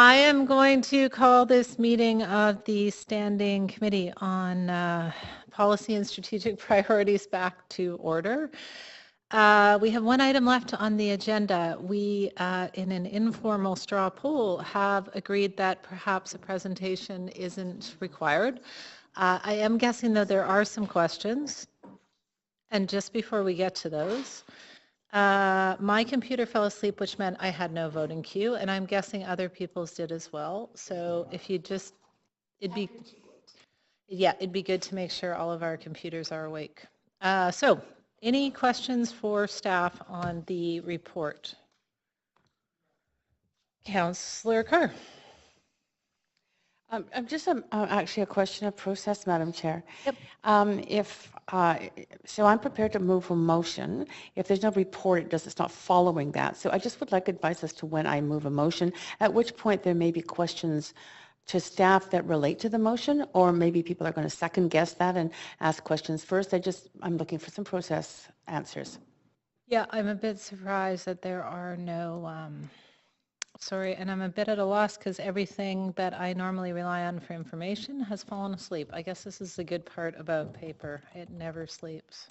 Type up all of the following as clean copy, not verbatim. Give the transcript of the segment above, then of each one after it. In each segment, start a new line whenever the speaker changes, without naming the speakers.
I am going to call this meeting of the Standing Committee on Policy and Strategic Priorities back to order. We have one item left on the agenda. We, in an informal straw poll, have agreed that perhaps a presentation isn't required. I am guessing, though, there are some questions. And just before we get to those, my computer fell asleep, which meant I had no voting queue, and I'm guessing other people's did as well. So if you just, it'd be good to make sure all of our computers are awake. So any questions for staff on the report? Councillor Carr.
Actually a question of process, Madam Chair.
Yep.
So I'm prepared to move a motion. If there's no report, it's not following that. So I just would like advice as to when I move a motion, at which point there may be questions to staff that relate to the motion, or maybe people are going to second guess that and ask questions first. I'm looking for some process answers.
Yeah, I'm a bit surprised that there are no, sorry, and I'm a bit at a loss because everything that I normally rely on for information has fallen asleep. I guess this is the good part about paper. It never sleeps.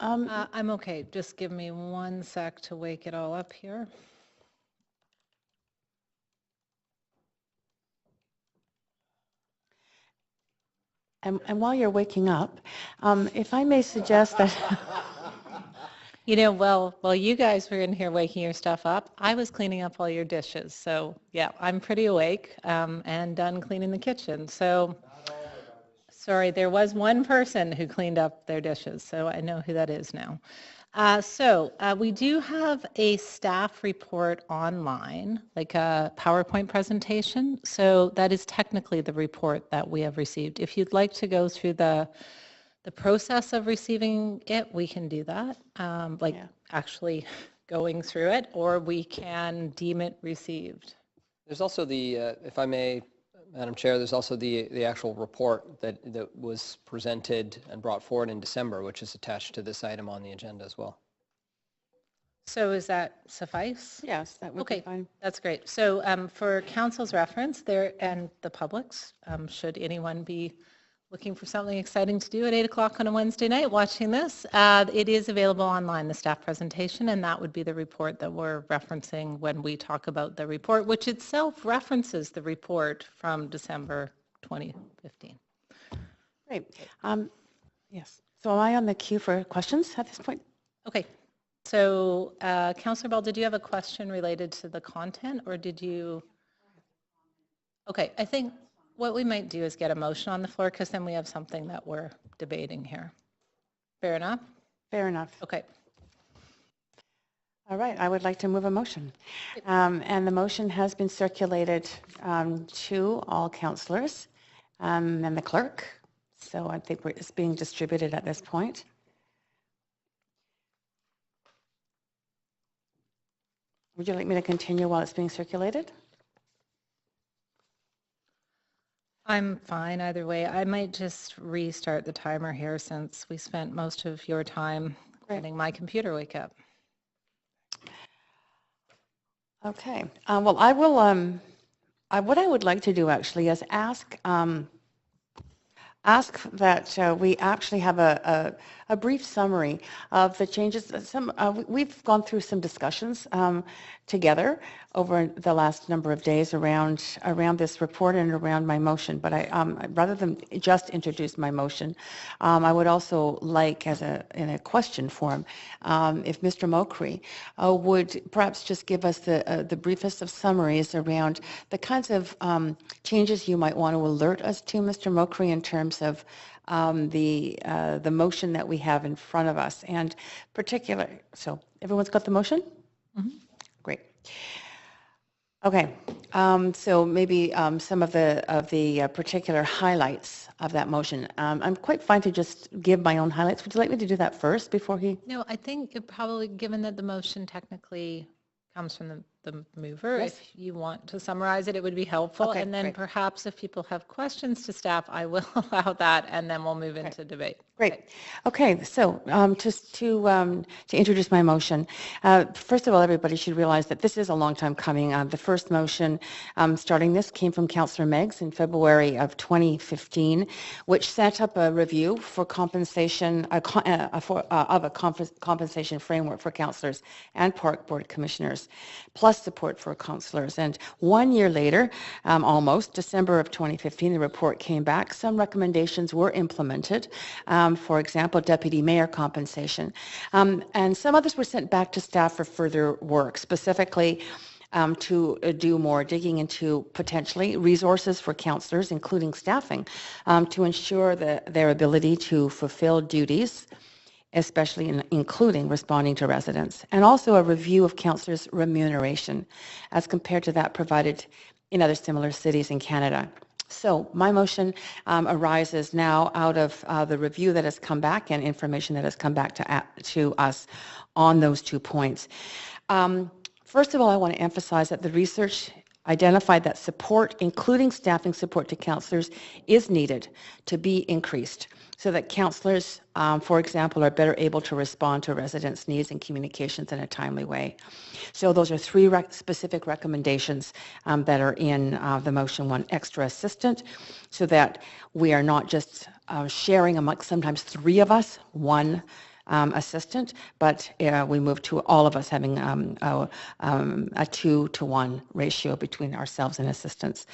I'm okay. Just give me 1 sec to wake it all up here.
And while you're waking up, if I may suggest that...
You know, while you guys were in here waking your stuff up, I was cleaning up all your dishes. So yeah, I'm pretty awake and done cleaning the kitchen. So sorry, there was one person who cleaned up their dishes, so I know who that is now. We do have a staff report online, like a PowerPoint presentation. So that is technically the report that we have received. If you'd like to go through the process of receiving it, we can do that, actually going through it, or we can deem it received.
There's also the, if I may, Madam Chair, there's also the actual report that was presented and brought forward in December, which is attached to this item on the agenda as well.
So is that suffice?
Yes, that would be fine.
That's great. So for council's reference there and the public's, should anyone be looking for something exciting to do at 8 o'clock on a Wednesday night watching this, it is available online, the staff presentation, and that would be the report that we're referencing when we talk about the report, which itself references the report from December 2015.
Great. Yes. So am I on the queue for questions at this point?
Okay. So Councillor Bell, did you have a question related to the content, or did you? Okay, I think what we might do is get a motion on the floor, because then we have something that we're debating here. Fair enough?
Fair enough.
Okay.
All right, I would like to move a motion. And the motion has been circulated to all councillors and the clerk. So I think it's being distributed at this point. Would you like me to continue while it's being circulated?
I'm fine either way. I might just restart the timer here since we spent most of your time letting my computer wake up.
Okay. Well, I will. What I would like to do actually is ask that we actually have a brief summary of the changes. We've gone through some discussions together over the last number of days around this report and around my motion. But rather than just introduce my motion, I would also like, in a question form, if Mr. Mokry would perhaps just give us the briefest of summaries around the kinds of changes you might want to alert us to, Mr. Mokry, in terms of the motion that we have in front of us, and particular. So everyone's got the motion? Mm-hmm. Great. Okay. So maybe some of the particular highlights of that motion. I'm quite fine to just give my own highlights. Would you like me to do that first before he?
No, I think it probably, given that the motion technically comes from the mover.
Yes.
If you want to summarize it, it would be helpful.
Okay,
And then
great.
perhaps if people have questions to staff, I will allow that, and then we'll move into debate.
Great. Okay, so just to introduce my motion, first of all, everybody should realize that this is a long time coming. The first motion starting this came from Councillor Meggs in February of 2015, which set up a review for compensation compensation framework for councillors and park board commissioners, plus support for councillors. And 1 year later, almost December of 2015, the report came back. Some recommendations were implemented. For example, deputy mayor compensation. And some others were sent back to staff for further work, specifically to do more digging into potentially resources for councillors, including staffing, to ensure their ability to fulfill duties, especially including responding to residents, and also a review of councillors' remuneration as compared to that provided in other similar cities in Canada. So my motion arises now out of the review that has come back and information that has come back to us on those 2 points. First of all, I want to emphasize that the research identified that support, including staffing support to councillors, is needed to be increased so that councillors, for example, are better able to respond to residents' needs and communications in a timely way. So those are 3 specific recommendations that are in the motion. 1, extra assistant, so that we are not just sharing amongst sometimes 3 of us, 1 assistant, but we move to all of us having a 2-to-1 ratio between ourselves and assistants.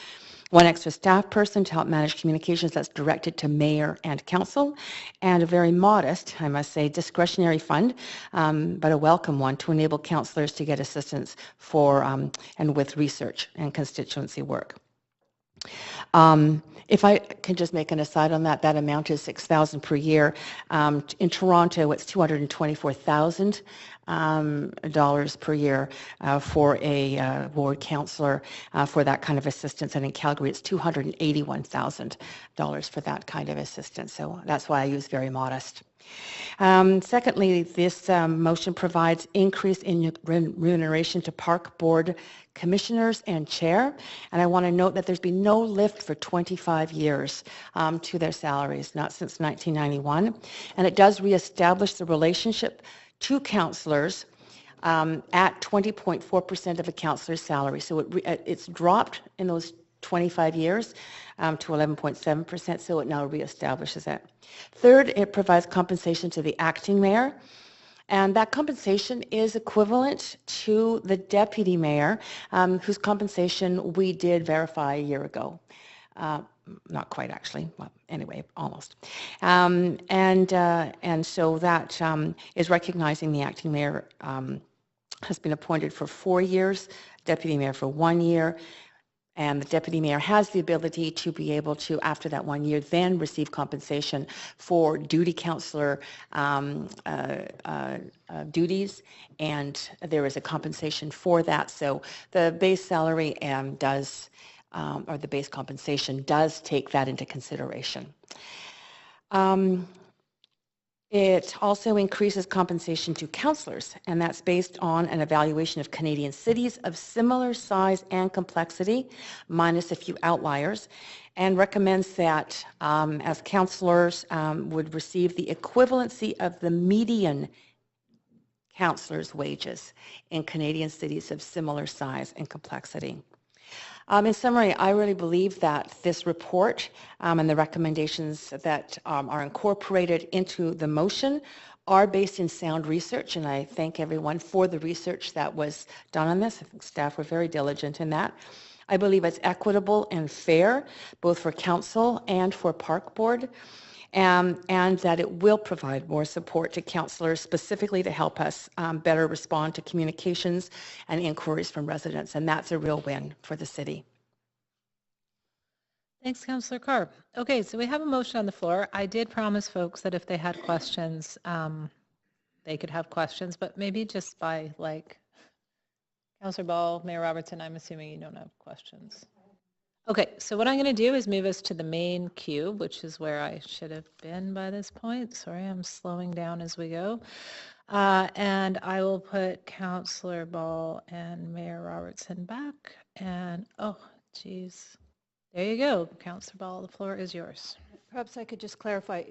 1 extra staff person to help manage communications that's directed to mayor and council, and a very modest, I must say, discretionary fund, but a welcome one to enable councillors to get assistance for and with research and constituency work. If I can just make an aside on that, that amount is $6,000 per year. In Toronto, it's $224,000 per year for a ward councillor for that kind of assistance, and in Calgary, it's $281,000 for that kind of assistance. So that's why I use very modest. Secondly, this motion provides increase in remuneration to park board commissioners and chair, and I want to note that there's been no lift for 25 years to their salaries, not since 1991, and it does reestablish the relationship to councillors at 20.4% of a councillor's salary. So it's dropped in those 25 years to 11.7%, so it now reestablishes it. Third, it provides compensation to the acting mayor, and that compensation is equivalent to the deputy mayor, whose compensation we did verify a year ago. Not quite, actually. Well, anyway, almost. And so that is recognizing the acting mayor has been appointed for 4 years, deputy mayor for 1 year, and the deputy mayor has the ability to be able to, after that 1 year, then receive compensation for duty councillor duties, and there is a compensation for that. So the base salary does, or the base compensation does take that into consideration. It also increases compensation to councillors, and that's based on an evaluation of Canadian cities of similar size and complexity, minus a few outliers, and recommends that as councillors would receive the equivalency of the median councillors' wages in Canadian cities of similar size and complexity. In summary, I really believe that this report and the recommendations that are incorporated into the motion are based in sound research, and I thank everyone for the research that was done on this. I think staff were very diligent in that. I believe it's equitable and fair, both for council and for park board, and that it will provide more support to councillors specifically to help us better respond to communications and inquiries from residents, and that's a real win for the city.
Thanks, Councillor Carr. Okay, so we have a motion on the floor. I did promise folks that if they had questions, they could have questions, but maybe just by like, Councillor Ball, Mayor Robertson, I'm assuming you don't have questions. Okay, so what I'm going to do is move us to the main cube, which is where I should have been by this point. Sorry, I'm slowing down as we go. And I will put Councillor Ball and Mayor Robertson Robertson back. And, oh, geez. There you go, Councillor Ball, the floor is yours.
Perhaps I could just clarify,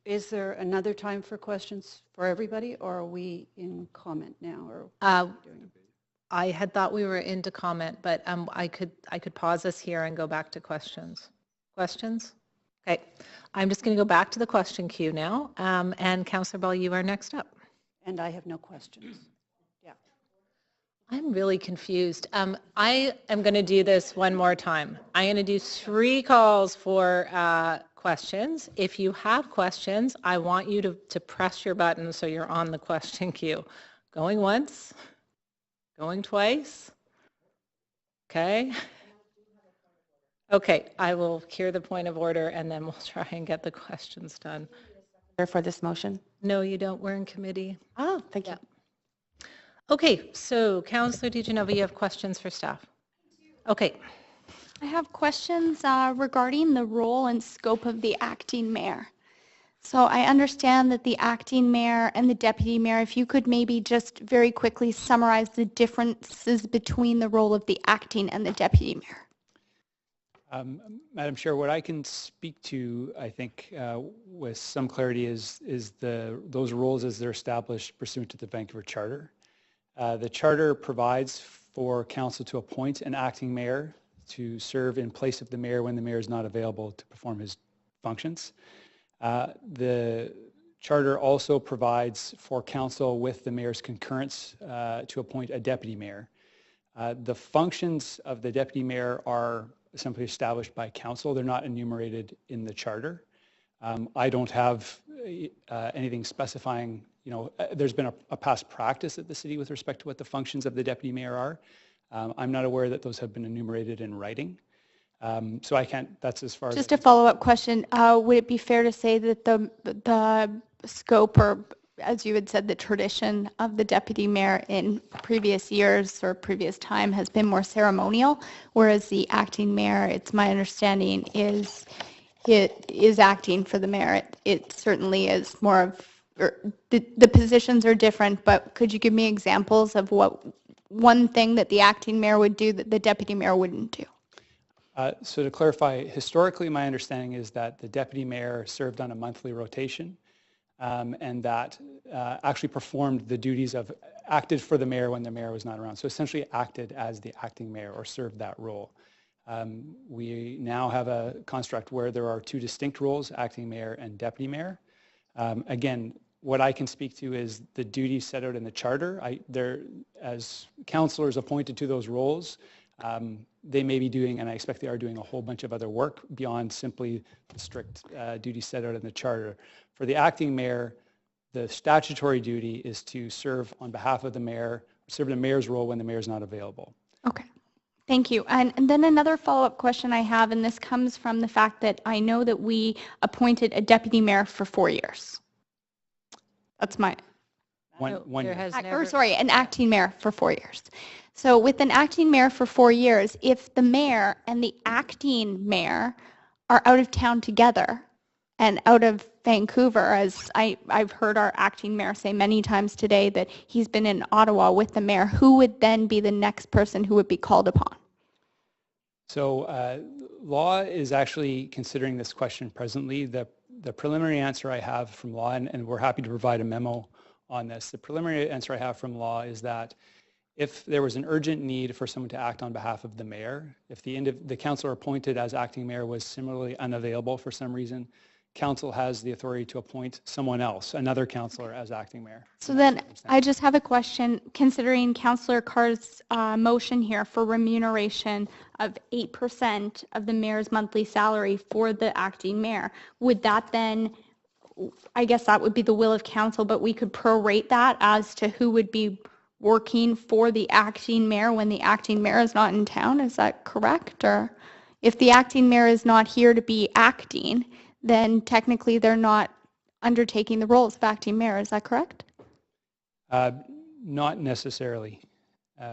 is there another time for questions for everybody, or are we in comment now? Or
I had thought we were into comment, but I could pause us here and go back to questions. Questions? Okay, I'm just going to go back to the question queue now. And Councillor Ball, you are next up.
And I have no questions. Yeah.
I'm really confused. I am going to do this one more time. I'm going to do 3 calls for questions. If you have questions, I want you to press your button so you're on the question queue. Going once, going twice. Okay. Okay, I will hear the point of order and then we'll try and get the questions done.
For this motion?
No, you don't. We're in committee.
Oh, thank you.
Yeah. Okay, so Councillor DiGenova, you have questions for staff? Okay.
I have questions regarding the role and scope of the acting mayor. So I understand that the acting mayor and the deputy mayor, if you could maybe just very quickly summarize the differences between the role of the acting and the deputy mayor.
Madam Chair, what I can speak to, I think, with some clarity is those roles as they're established pursuant to the Vancouver Charter. The Charter provides for council to appoint an acting mayor to serve in place of the mayor when the mayor is not available to perform his functions. The Charter also provides for council with the mayor's concurrence to appoint a deputy mayor. The functions of the deputy mayor are simply established by council. They're not enumerated in the Charter. I don't have anything specifying, there's been a past practice at the city with respect to what the functions of the deputy mayor are. I'm not aware that those have been enumerated in writing. So I can't, that's as far as...
Just a follow-up question. Would it be fair to say that the scope, or as you had said, the tradition of the deputy mayor in previous years or previous time has been more ceremonial, whereas the acting mayor, it's my understanding, is acting for the mayor. It certainly is more of, the positions are different, but could you give me examples of what one thing that the acting mayor would do that the deputy mayor wouldn't do?
So to clarify, historically my understanding is that the deputy mayor served on a monthly rotation and that actually performed the duties of, acted for the mayor when the mayor was not around. So essentially acted as the acting mayor or served that role. We now have a construct where there are 2 distinct roles, acting mayor and deputy mayor. Again, what I can speak to is the duties set out in the Charter. As councillors appointed to those roles, they may be doing, and I expect they are doing, a whole bunch of other work beyond simply the strict duties set out in the Charter. For the acting mayor, the statutory duty is to serve on behalf of the mayor, serve in the mayor's role when the mayor is not available.
Okay. Thank you. And then another follow-up question I have, and this comes from the fact that I know that we appointed a deputy mayor for 4 years. That's my...
One year.
An acting mayor for 4 years. So with an acting mayor for 4 years, if the mayor and the acting mayor are out of town together and out of Vancouver, as I've heard our acting mayor say many times today that he's been in Ottawa with the mayor, who would then be the next person who would be called upon?
So law is actually considering this question presently. The preliminary answer I have from law, and we're happy to provide a memo on this, the preliminary answer I have from law is that if there was an urgent need for someone to act on behalf of the mayor, if the councillor appointed as acting mayor was similarly unavailable for some reason, council has the authority to appoint someone else, another councillor, as acting mayor.
So then I just have a question, considering Councillor Carr's motion here for remuneration of 8% of the mayor's monthly salary for the acting mayor, would that then, I guess that would be the will of council, but we could prorate that as to who would be working for the acting mayor when the acting mayor is not in town. Is that correct? Or if the acting mayor is not here to be acting, then technically they're not undertaking the roles of acting mayor. Is that correct?
Not necessarily,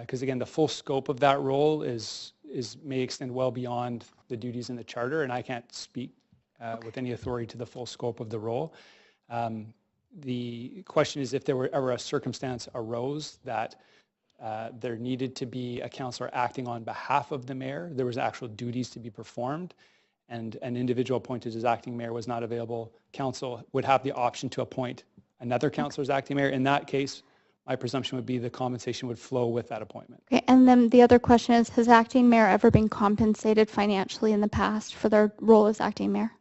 because again, the full scope of that role may extend well beyond the duties in the Charter, and I can't speak with any authority to the full scope of the role. The question is if there were ever a circumstance arose that there needed to be a councillor acting on behalf of the mayor. There was actual duties to be performed, and an individual appointed as acting mayor was not available. Council would have the option to appoint another councillor as acting mayor. In that case, my presumption would be the compensation would flow with that appointment.
Okay, and then the other question is, has acting mayor ever been compensated financially in the past for their role as acting mayor?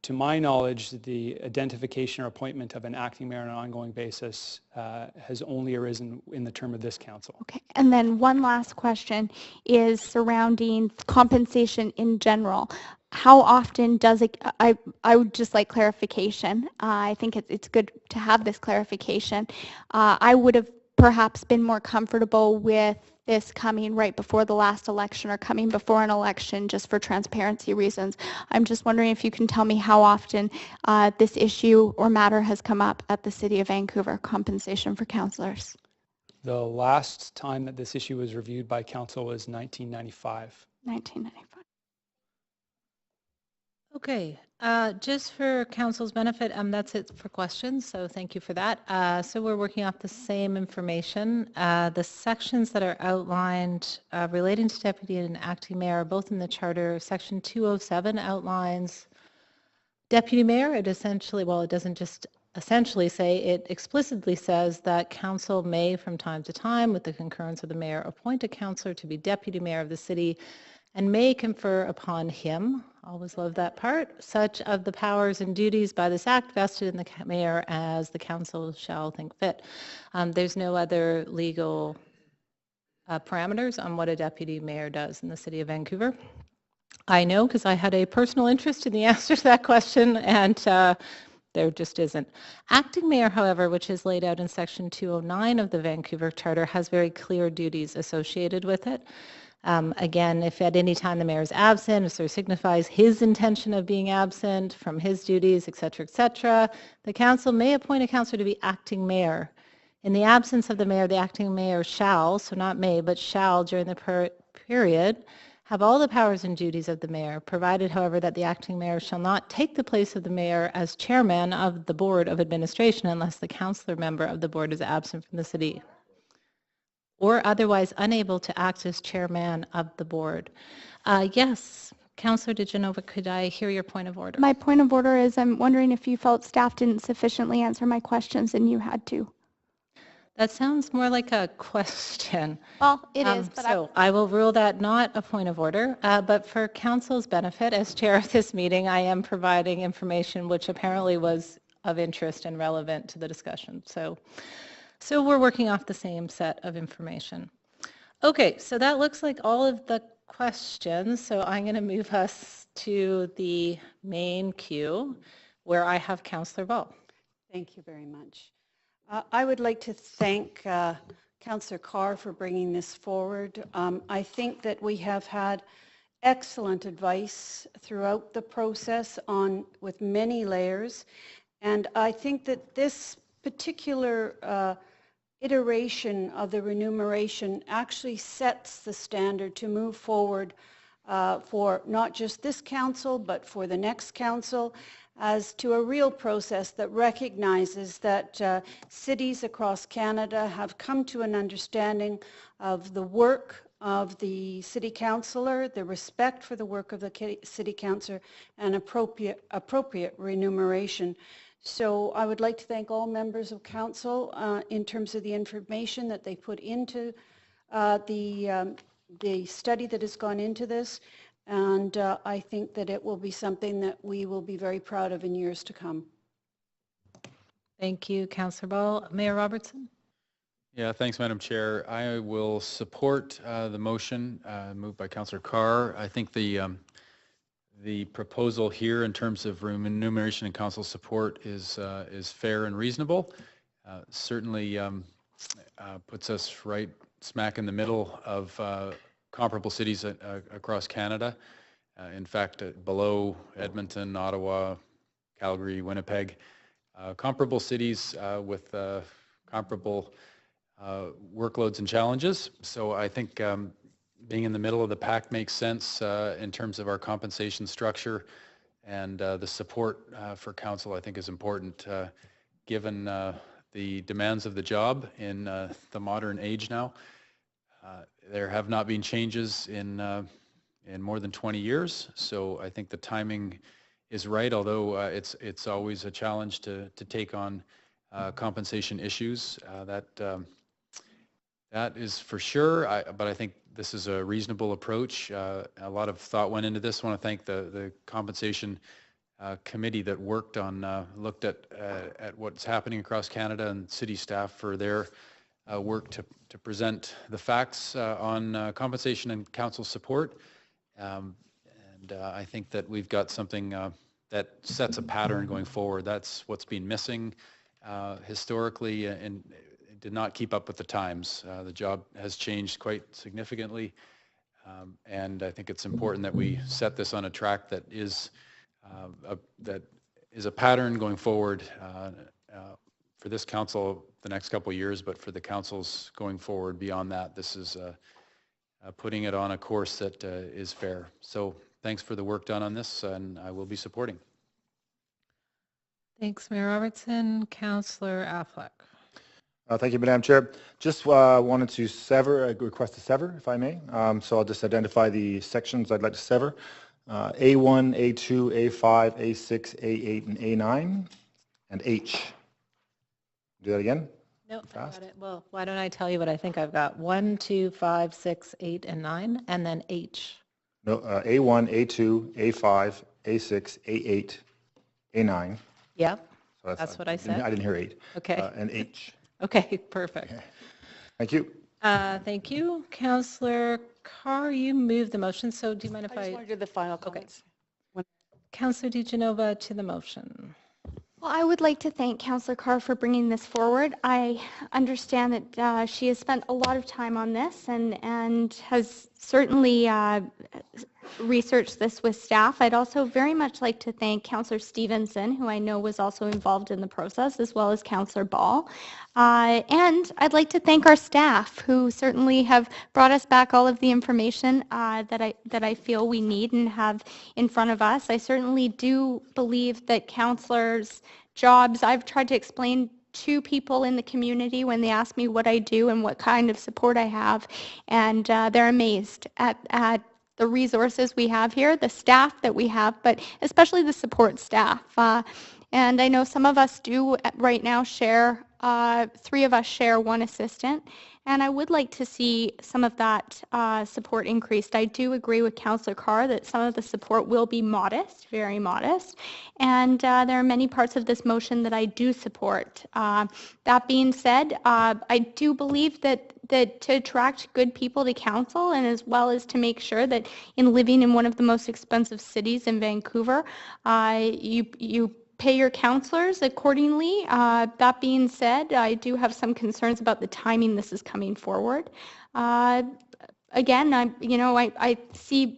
To my knowledge, the identification or appointment of an acting mayor on an ongoing basis has only arisen in the term of this council.
Okay, and then one last question is surrounding compensation in general. How often does it, I would just like clarification. I think it's good to have this clarification. I would have perhaps been more comfortable with this coming right before the last election or coming before an election just for transparency reasons. I'm just wondering if you can tell me how often this issue or matter has come up at the City of Vancouver, compensation for councillors.
The last time that this issue was reviewed by council was 1995.
1995.
Okay, just for council's benefit, that's it for questions, so thank you for that. So we're working off the same information. The sections that are outlined relating to deputy and acting mayor are both in the charter. Section 207 outlines deputy mayor. It essentially, well, it doesn't just essentially say, it explicitly says that council may from time to time, with the concurrence of the mayor, appoint a councillor to be deputy mayor of the city and may confer upon him, always love that part, such of the powers and duties by this act vested in the mayor as the council shall think fit. There's no other legal parameters on what a deputy mayor does in the city of Vancouver. I know because I had a personal interest in the answer to that question, and there just isn't. Acting mayor, however, which is laid out in section 209 of the Vancouver Charter, has very clear duties associated with it. Again, if at any time the mayor is absent, if there signifies his intention of being absent from his duties, et cetera, the council may appoint a councillor to be acting mayor. In the absence of the mayor, the acting mayor shall, so not may, but shall during the period, have all the powers and duties of the mayor, provided, however, that the acting mayor shall not take the place of the mayor as chairman of the Board of Administration unless the councillor member of the board is absent from the city or otherwise unable to act as chairman of the board. Yes, Councillor DeGenova, could I hear your point of order?
My point of order is I'm wondering if you felt staff didn't sufficiently answer my questions and you had to.
That sounds more like a question.
Well, it is, but
so I will rule that not a point of order, but for council's benefit, as chair of this meeting, I am providing information which apparently was of interest and relevant to the discussion. So we're working off the same set of information. Okay, so that looks like all of the questions. So I'm going to move us to the main queue where I have Councillor Ball.
Thank you very much. I would like to thank Councillor Carr for bringing this forward. I think that we have had excellent advice throughout the process with many layers, and I think that this particular iteration of the remuneration actually sets the standard to move forward for not just this council, but for the next council, as to a real process that recognizes that cities across Canada have come to an understanding of the work of the city councillor, the respect for the work of the city councillor, and appropriate remuneration. So I would like to thank all members of council in terms of the information that they put into the study that has gone into this. And I think that it will be something that we will be very proud of in years to come.
Thank you, Councillor Ball. Mayor Robertson?
Yeah, thanks, Madam Chair. I will support the motion moved by Councillor Carr. I think the proposal here in terms of remuneration and council support is fair and reasonable. Certainly puts us right smack in the middle of comparable cities across Canada. In fact, below Edmonton, Ottawa, Calgary, Winnipeg, comparable cities with comparable workloads and challenges. So I think being in the middle of the pack makes sense in terms of our compensation structure, and the support for council I think is important given the demands of the job in the modern age now. There have not been changes in more than 20 years, so I think the timing is right, although it's always a challenge to take on compensation issues. That is for sure, but I think this is a reasonable approach. A lot of thought went into this. I want to thank the compensation committee that worked on, looked at what's happening across Canada, and city staff for their work to present the facts on compensation and council support. And I think that we've got something that sets a pattern going forward. That's what's been missing historically, and it did not keep up with the times. The job has changed quite significantly, and I think it's important that we set this on a track that is a pattern going forward for this council the next couple of years, but for the councils going forward beyond that. This is putting it on a course that is fair. So thanks for the work done on this, and I will be supporting.
Thanks, Mayor Robertson. Councillor Affleck.
Thank you, Madam Chair. Just wanted to request to sever, if I may. So I'll just identify the sections I'd like to sever. A1, A2, A5, A6, A8, and A9, and H. Do that again?
No, I got it. Well, why don't I tell you what I think I've got? 1, 2, 5, 6, 8, and 9, and then H.
No, A1, A2, A5, A6, A8, A9.
Yep,
So
that's what I said.
I didn't hear 8.
Okay.
And H.
Okay, perfect.
Okay. Thank you.
Thank you. Councillor Carr, you moved the motion, so do you mind if
I just want to do the final comments.
Councillor DiGenova to the motion.
Well, I would like to thank Councillor Carr for bringing this forward. I understand that she has spent a lot of time on this and has certainly researched this with staff. I'd also very much like to thank Councillor Stevenson, who I know was also involved in the process, as well as Councillor Ball. And I'd like to thank our staff, who certainly have brought us back all of the information that I feel we need and have in front of us. I certainly do believe that councillors' jobs, I've tried to explain to people in the community when they ask me what I do and what kind of support I have, and they're amazed at the resources we have here, the staff that we have, but especially the support staff. And I know some of us do right now share, 3 of us share 1 assistant, and I would like to see some of that support increased. I do agree with Councillor Carr that some of the support will be modest, very modest, and there are many parts of this motion that I do support. That being said, I do believe that to attract good people to council, and as well as to make sure that in living in one of the most expensive cities in Vancouver, you pay your councillors accordingly. That being said, I do have some concerns about the timing this is coming forward. Again, I see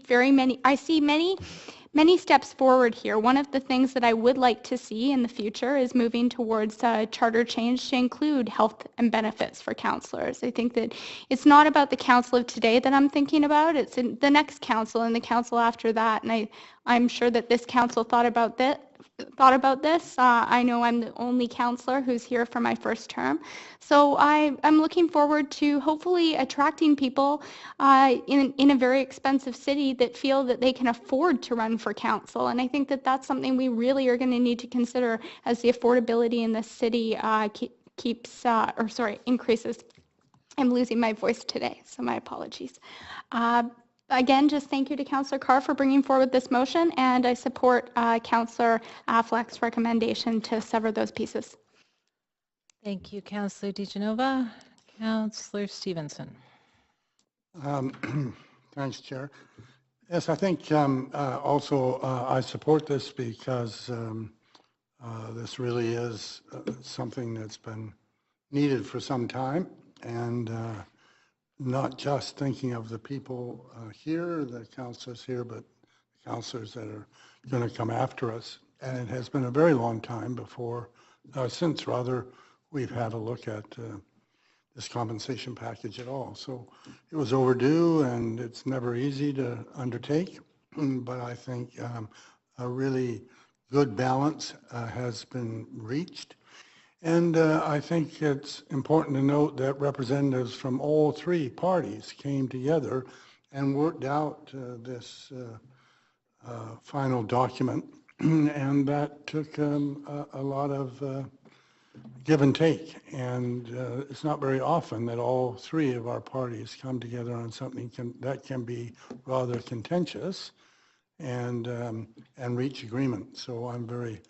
many steps forward here. One of the things that I would like to see in the future is moving towards charter change to include health and benefits for councillors. I think that it's not about the council of today that I'm thinking about. It's in the next council and the council after that. And I'm sure that this council thought about this. I know I'm the only councillor who's here for my first term. So I'm looking forward to hopefully attracting people in a very expensive city that feel that they can afford to run for council. And I think that that's something we really are going to need to consider as the affordability in the city increases. I'm losing my voice today, so my apologies. Again, just thank you to Councillor Carr for bringing forward this motion, and I support Councillor Affleck's recommendation to sever those pieces.
Thank you, Councillor DiGenova. Councillor Stevenson.
Thanks, Chair. Yes, I think also I support this because this really is something that's been needed for some time, and not just thinking of the people here, the councillors here, but the councillors that are going to come after us. And it has been a very long time since we've had a look at this compensation package at all. So it was overdue, and it's never easy to undertake, but I think a really good balance has been reached. And I think it's important to note that representatives from all three parties came together and worked out this final document. And that took a lot of give and take. And it's not very often that all three of our parties come together on something that can be rather contentious and reach agreement. So I'm very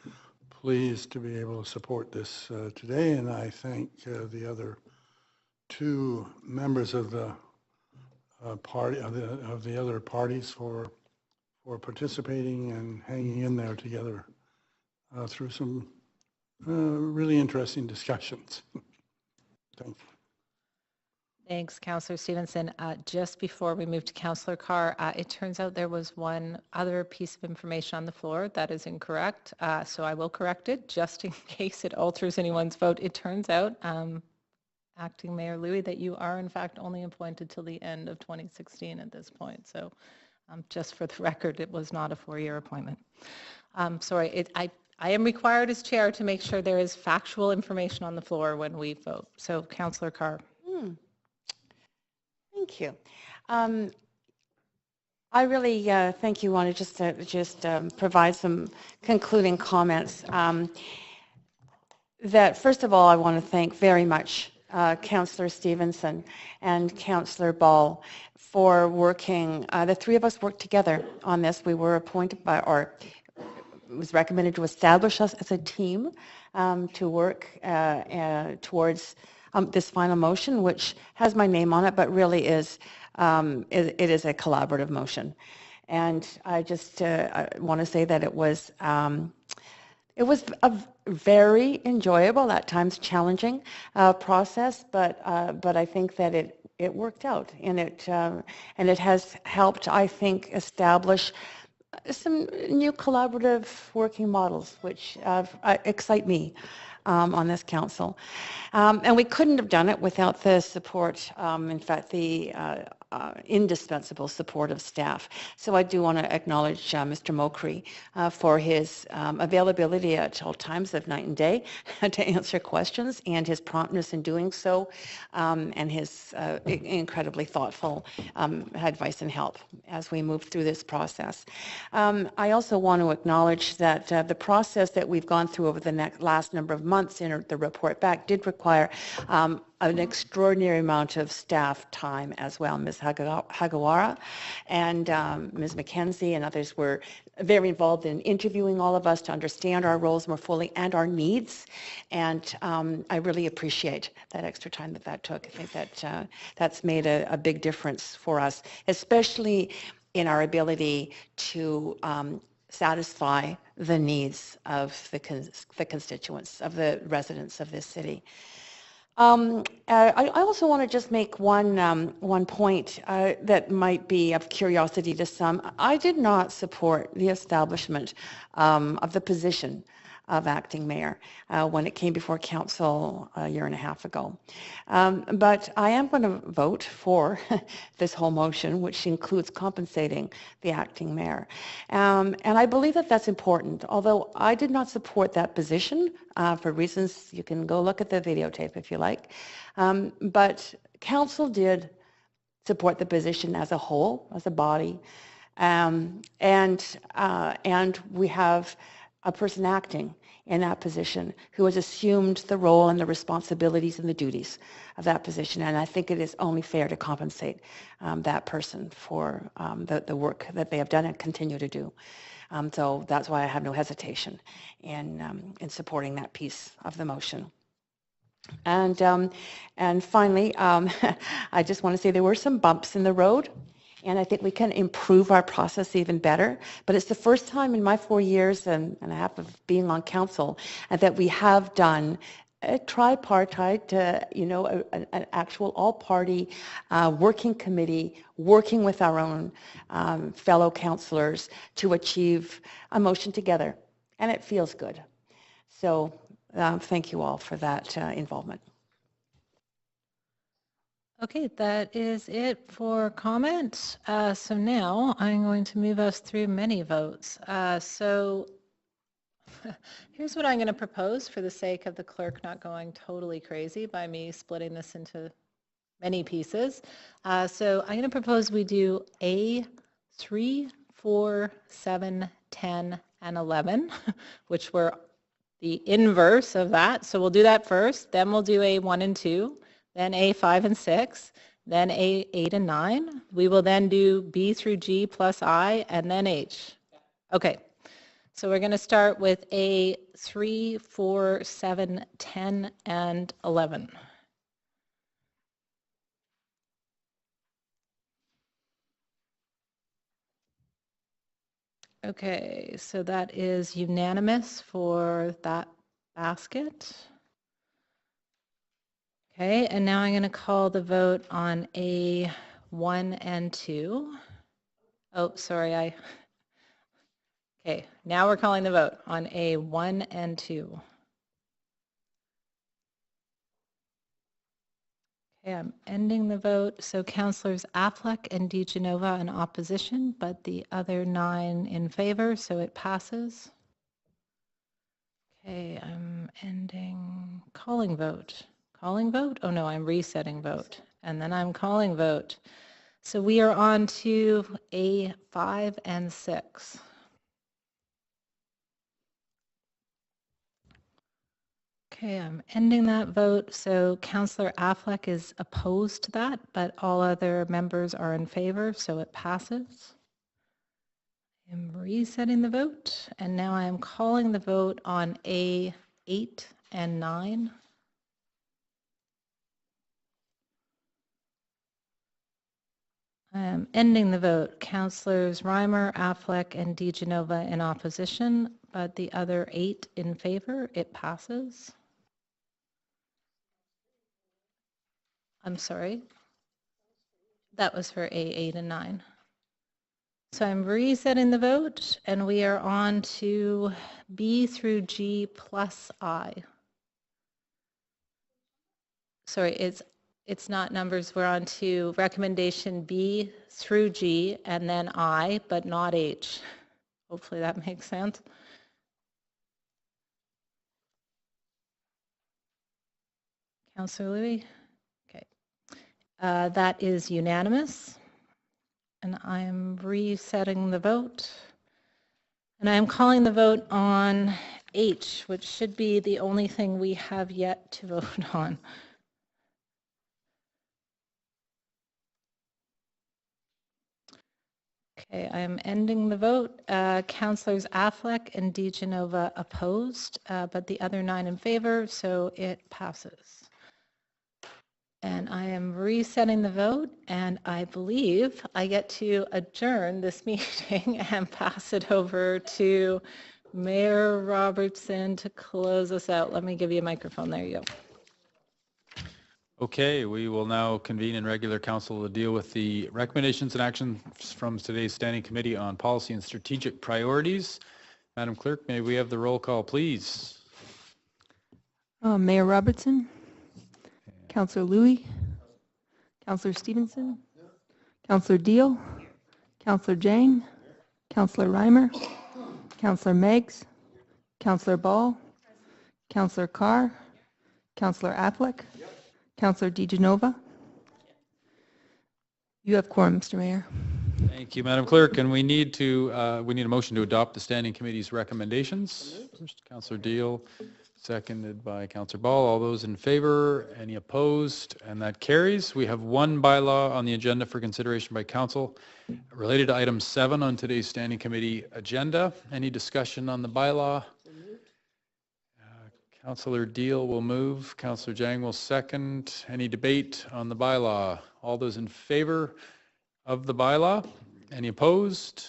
pleased to be able to support this today, and I thank the other two members of the the other parties for participating and hanging in there together through some really interesting discussions. Thank you.
Thanks, Councillor Stevenson. Just before we move to Councillor Carr, it turns out there was one other piece of information on the floor that is incorrect. So I will correct it just in case it alters anyone's vote. It turns out, Acting Mayor Louie, that you are in fact only appointed till the end of 2016 at this point. So just for the record, it was not a 4-year appointment. Sorry, I am required as chair to make sure there is factual information on the floor when we vote. So Councillor Carr.
Thank you. I really thank you. Want to just provide some concluding comments. That first of all, I want to thank very much Councillor Stevenson and Councillor Ball for working. The three of us worked together on this. We were appointed by, or it was recommended to establish us as a team to work towards this final motion, which has my name on it, but really is it is a collaborative motion. And I just want to say that it was a very enjoyable, at times challenging process, but I think that it worked out, and it has helped, I think, establish some new collaborative working models, which excite me on this council. And we couldn't have done it without the support, in fact, the indispensable support of staff. So I do want to acknowledge Mr. Mokri for his availability at all times of night and day to answer questions, and his promptness in doing so, and his incredibly thoughtful advice and help as we move through this process. I also want to acknowledge that the process that we've gone through over the last number of months in the report back did require an extraordinary amount of staff time as well. Ms. Hagawara and Ms. McKenzie and others were very involved in interviewing all of us to understand our roles more fully and our needs. And I really appreciate that extra time that took. I think that that's made a big difference for us, especially in our ability to satisfy the needs of the constituents, of the residents of this city. I also want to just make one point that might be of curiosity to some. I did not support the establishment of the position of acting mayor when it came before council a year and a half ago. But I am going to vote for this whole motion, which includes compensating the acting mayor. And I believe that that's important, although I did not support that position for reasons you can go look at the videotape if you like. But council did support the position as a whole, as a body. And we have a person acting in that position who has assumed the role and the responsibilities and the duties of that position. And I think it is only fair to compensate that person for the work that they have done and continue to do. So that's why I have no hesitation in supporting that piece of the motion. And finally, I just want to say there were some bumps in the road. And I think we can improve our process even better. But it's the first time in my 4 years and a half of being on council that we have done a tripartite, an actual all-party working committee, working with our own fellow councillors to achieve a motion together. And it feels good. So thank you all for that involvement.
Okay, that is it for comment. So now I'm going to move us through many votes. So Here's what I'm going to propose for the sake of the clerk not going totally crazy by me splitting this into many pieces. So I'm going to propose we do A 3, 4, 7, 10, and 11, which were the inverse of that. So we'll do that first, then we'll do A 1 and 2, then A 5 and 6, then A 8 and 9. We will then do B through G plus I, and then H. Okay. So we're going to start with A 3, 4, 7, 10, and 11. Okay, so that is unanimous for that basket. Okay, and now I'm going to call the vote on A1 and 2. Oh, sorry, okay, now we're calling the vote on A1 and 2. Okay, I'm ending the vote. So Councillors Affleck and DeGenova in opposition, but the other 9 in favor, so it passes. Okay, I'm ending calling vote. Calling vote? Oh no, I'm resetting vote. And then I'm calling vote. So we are on to A5 and 6. Okay, I'm ending that vote. So Councillor Affleck is opposed to that, but all other members are in favor, so it passes. I'm resetting the vote, and now I am calling the vote on A8 and 9. I am ending the vote. Councillors Reimer, Affleck, and DeGenova in opposition, but the other 8 in favor. It passes. I'm sorry. That was for A8 and 9. So I'm resetting the vote, and we are on to B through G plus I. Sorry, it's not numbers. We're on to recommendation B through G and then I, but not H. Hopefully that makes sense. Councillor Louis? Okay. That is unanimous. And I'm resetting the vote. And I'm calling the vote on H, which should be the only thing we have yet to vote on. Okay, I am ending the vote. Councillors Affleck and DeGenova opposed, but the other 9 in favor, so it passes. And I am resetting the vote, and I believe I get to adjourn this meeting and pass it over to Mayor Robertson to close us out. Let me give you a microphone. There you go.
Okay, we will now convene in regular council to deal with the recommendations and actions from today's Standing Committee on Policy and Strategic Priorities. Madam Clerk, may we have the roll call, please?
Mayor Robertson, Councillor Louis, Councillor Stevenson, Councillor Deal, Councillor Jang, Councillor Reimer, Councillor Meggs, Councillor Ball, Councillor Carr, Councillor Affleck, Councillor DeGenova. You have quorum, Mr. Mayor.
Thank you, Madam Clerk. And we need a motion to adopt the Standing Committee's recommendations. First, Councillor Deal, seconded by Councillor Ball. All those in favor? Any opposed? And that carries. We have one bylaw on the agenda for consideration by Council related to item 7 on today's Standing Committee agenda. Any discussion on the bylaw? Councillor Deal will move. Councillor Jang will second. Any debate on the bylaw? All those in favor of the bylaw? Any opposed?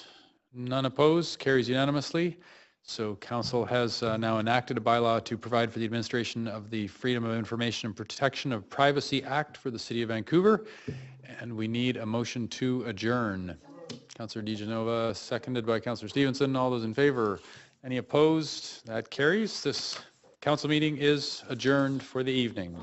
None opposed. Carries unanimously. So Council has now enacted a bylaw to provide for the administration of the Freedom of Information and Protection of Privacy Act for the City of Vancouver. And we need a motion to adjourn. Councillor DeGenova, seconded by Councillor Stevenson. All those in favor? Any opposed? That carries. This council meeting is adjourned for the evening.